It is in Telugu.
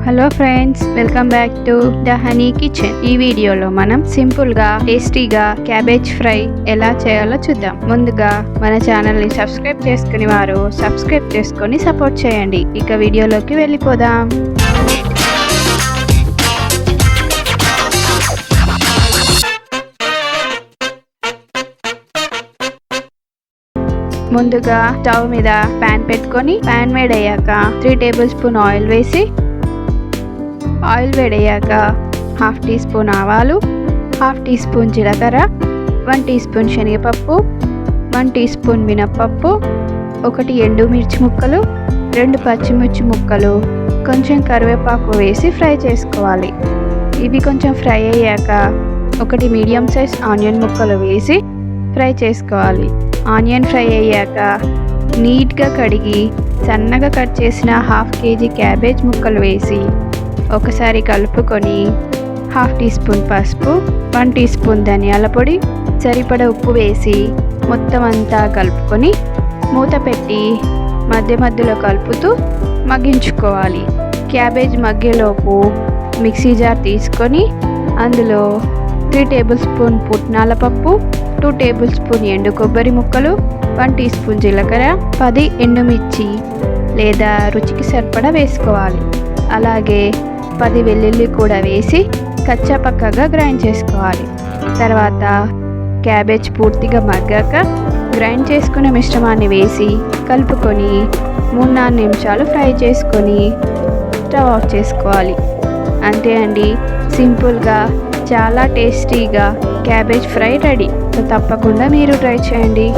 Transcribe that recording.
Hello friends, welcome back to the honey kitchen. ఈ వీడియోలో మనం సింపుల్ గా టేస్టీగా క్యాబేజ్ ఫ్రై ఎలా చేయాలో చూద్దాం. ముందుగా మన ఛానల్ ని సబ్స్క్రైబ్ చేసుకుని వారు సబ్స్క్రైబ్ చేసుకొని సపోర్ట్ చేయండి. ఇక వీడియోలోకి వెళ్ళిపోదాం. ముందుగా స్టవ్ మీద ప్యాన్ పెట్టుకొని ప్యాన్ వేడయ్యాక 3 టేబుల్ స్పూన్ ఆయిల్ వేసి ఆయిల్ వేడయ్యాక 1/2 టీ స్పూన్ ఆవాలు, 1/2 టీ స్పూన్ జీలకర్ర, 1 టీ స్పూన్ శనగపప్పు, 1 టీ స్పూన్ మినప్పప్పు, 1 ఎండుమిర్చి ముక్కలు, 2 పచ్చిమిర్చి ముక్కలు, కొంచెం కరివేపాకు వేసి ఫ్రై చేసుకోవాలి. ఇవి కొంచెం ఫ్రై అయ్యాక 1 మీడియం సైజ్ ఆనియన్ ముక్కలు వేసి ఫ్రై చేసుకోవాలి. ఆనియన్ ఫ్రై అయ్యాక నీట్గా కడిగి సన్నగా కట్ చేసిన 1/2 కేజీ క్యాబేజ్ ముక్కలు వేసి ఒకసారి కలుపుకొని 1/2 టీ స్పూన్ పసుపు, 1 టీ స్పూన్ ధనియాల పొడి, సరిపడా ఉప్పు వేసి మొత్తం అంతా కలుపుకొని మూత పెట్టి మధ్య మధ్యలో కలుపుతూ మగ్గించుకోవాలి. క్యాబేజ్ మగ్గేలోపు మిక్సీ జార్ తీసుకొని అందులో 3 టేబుల్ స్పూన్ పుట్నాల పప్పు, 2 టేబుల్ స్పూన్ ఎండు కొబ్బరి ముక్కలు, 1 టీ స్పూన్ జీలకర్ర, 10 ఎండుమిర్చి లేదా రుచికి సరిపడా వేసుకోవాలి. అలాగే 10 వెల్లుల్లి కూడా వేసి కచ్చాపక్కగా గ్రైండ్ చేసుకోవాలి. తర్వాత క్యాబేజ్ పూర్తిగా మగ్గాక గ్రైండ్ చేసుకున్న మిశ్రమాన్ని వేసి కలుపుకొని 3-4 నిమిషాలు ఫ్రై చేసుకొని స్టవ్ ఆఫ్ చేసుకోవాలి. అంతే అండి, సింపుల్గా చాలా టేస్టీగా క్యాబేజ్ ఫ్రై రెడీ. సో తప్పకుండా మీరు ట్రై చేయండి.